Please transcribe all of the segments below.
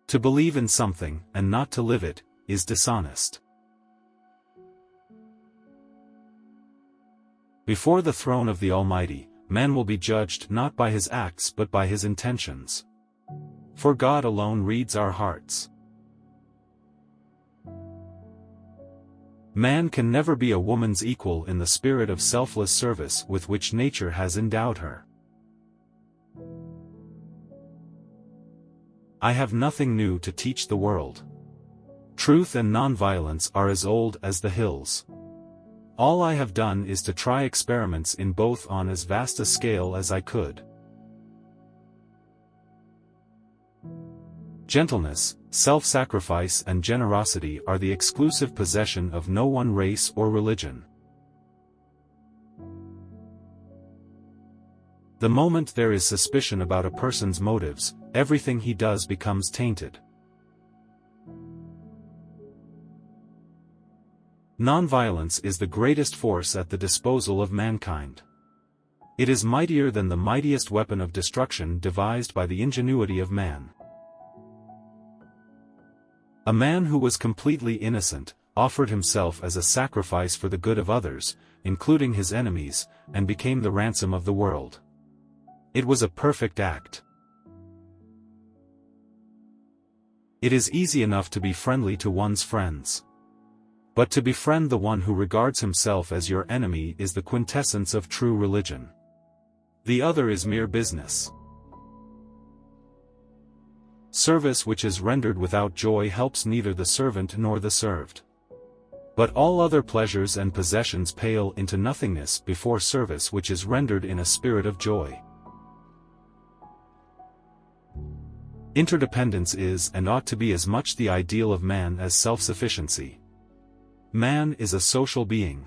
To believe in something, and not to live it, is dishonest. Before the throne of the Almighty, man will be judged not by his acts but by his intentions. For God alone reads our hearts. Man can never be a woman's equal in the spirit of selfless service with which nature has endowed her. I have nothing new to teach the world. Truth and nonviolence are as old as the hills. All I have done is to try experiments in both on as vast a scale as I could. Gentleness, self-sacrifice and generosity are the exclusive possession of no one race or religion. The moment there is suspicion about a person's motives, everything he does becomes tainted. Nonviolence is the greatest force at the disposal of mankind. It is mightier than the mightiest weapon of destruction devised by the ingenuity of man. A man who was completely innocent, offered himself as a sacrifice for the good of others, including his enemies, and became the ransom of the world. It was a perfect act. It is easy enough to be friendly to one's friends. But to befriend the one who regards himself as your enemy is the quintessence of true religion. The other is mere business. Service which is rendered without joy helps neither the servant nor the served. But all other pleasures and possessions pale into nothingness before service which is rendered in a spirit of joy. Interdependence is and ought to be as much the ideal of man as self-sufficiency. Man is a social being.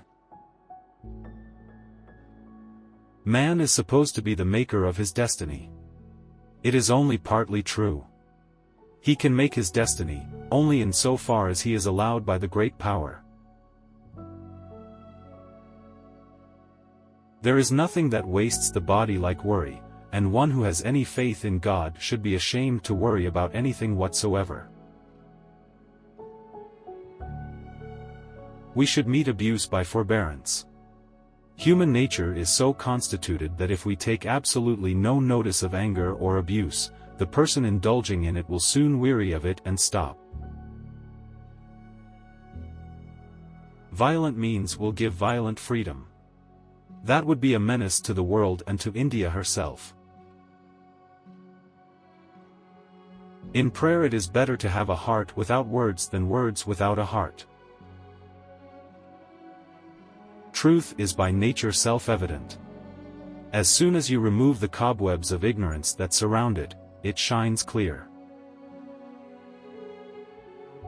Man is supposed to be the maker of his destiny. It is only partly true. He can make his destiny, only in so far as he is allowed by the great power. There is nothing that wastes the body like worry, and one who has any faith in God should be ashamed to worry about anything whatsoever. We should meet abuse by forbearance. Human nature is so constituted that if we take absolutely no notice of anger or abuse, the person indulging in it will soon weary of it and stop. Violent means will give violent freedom. That would be a menace to the world and to India herself. In prayer it is better to have a heart without words than words without a heart. Truth is by nature self-evident. As soon as you remove the cobwebs of ignorance that surround it, it shines clear.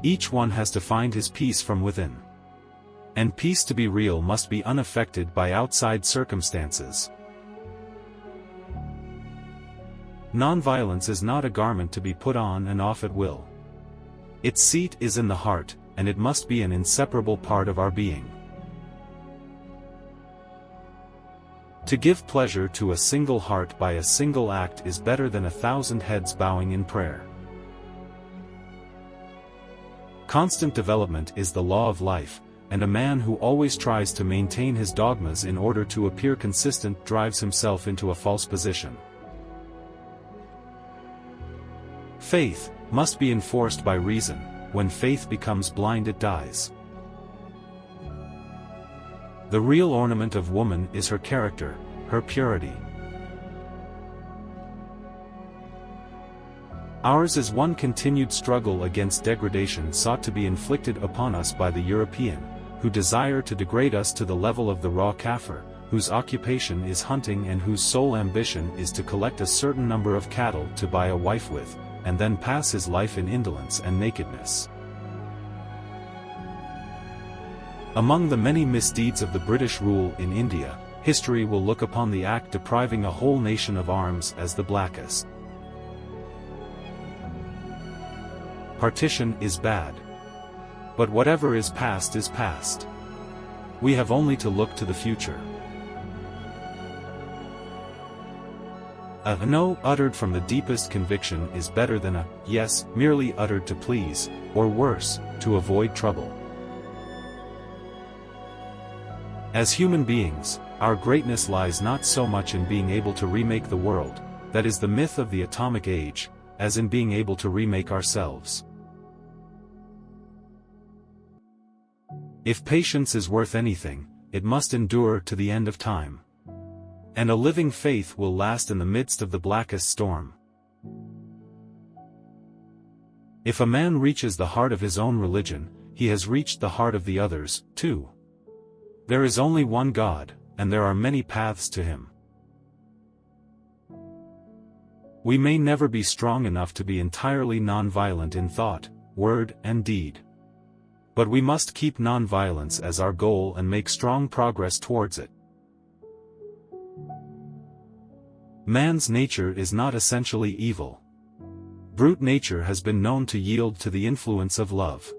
Each one has to find his peace from within. And peace to be real must be unaffected by outside circumstances. Nonviolence is not a garment to be put on and off at will. Its seat is in the heart, and it must be an inseparable part of our being. To give pleasure to a single heart by a single act is better than 1,000 heads bowing in prayer. Constant development is the law of life, and a man who always tries to maintain his dogmas in order to appear consistent drives himself into a false position. Faith must be enforced by reason. When faith becomes blind, it dies. The real ornament of woman is her character, her purity. Ours is one continued struggle against degradation sought to be inflicted upon us by the European, who desire to degrade us to the level of the raw Kafir, whose occupation is hunting and whose sole ambition is to collect a certain number of cattle to buy a wife with, and then pass his life in indolence and nakedness. Among the many misdeeds of the British rule in India, history will look upon the act depriving a whole nation of arms as the blackest. Partition is bad. But whatever is past is past. We have only to look to the future. A no uttered from the deepest conviction is better than a yes merely uttered to please, or worse, to avoid trouble. As human beings, our greatness lies not so much in being able to remake the world, that is the myth of the atomic age, as in being able to remake ourselves. If patience is worth anything, it must endure to the end of time. And a living faith will last in the midst of the blackest storm. If a man reaches the heart of his own religion, he has reached the heart of the others, too. There is only one God, and there are many paths to him. We may never be strong enough to be entirely non-violent in thought, word, and deed. But we must keep non-violence as our goal and make strong progress towards it. Man's nature is not essentially evil. Brute nature has been known to yield to the influence of love.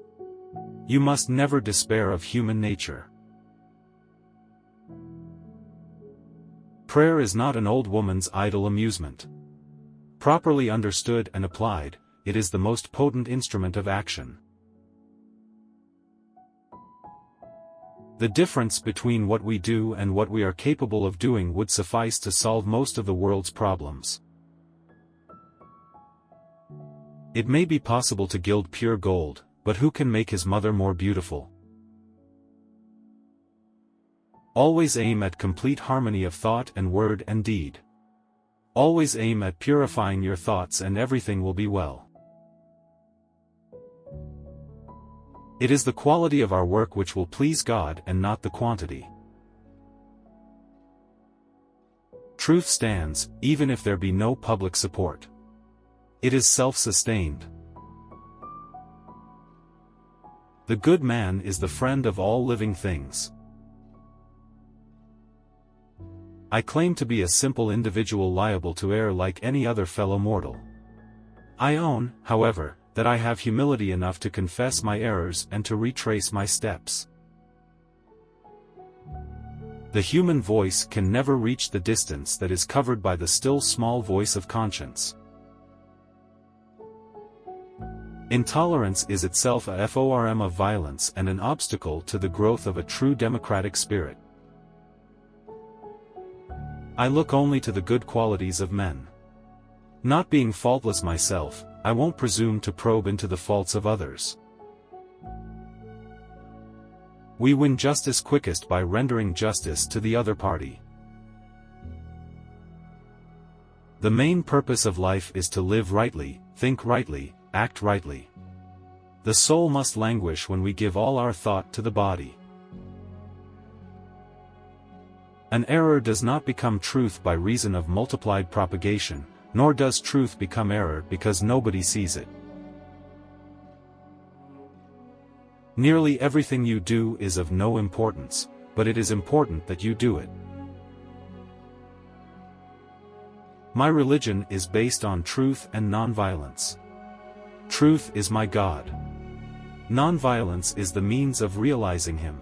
You must never despair of human nature. Prayer is not an old woman's idle amusement. Properly understood and applied, it is the most potent instrument of action. The difference between what we do and what we are capable of doing would suffice to solve most of the world's problems. It may be possible to gild pure gold, but who can make his mother more beautiful? Always aim at complete harmony of thought and word and deed. Always aim at purifying your thoughts and everything will be well. It is the quality of our work which will please God and not the quantity. Truth stands, even if there be no public support. It is self-sustained. The good man is the friend of all living things. I claim to be a simple individual liable to err like any other fellow mortal. I own, however, that I have humility enough to confess my errors and to retrace my steps. The human voice can never reach the distance that is covered by the still small voice of conscience. Intolerance is itself a form of violence and an obstacle to the growth of a true democratic spirit. I look only to the good qualities of men. Not being faultless myself, I won't presume to probe into the faults of others. We win justice quickest by rendering justice to the other party. The main purpose of life is to live rightly, think rightly, act rightly. The soul must languish when we give all our thought to the body. An error does not become truth by reason of multiplied propagation, nor does truth become error because nobody sees it. Nearly everything you do is of no importance, but it is important that you do it. My religion is based on truth and nonviolence. Truth is my God. Nonviolence is the means of realizing Him.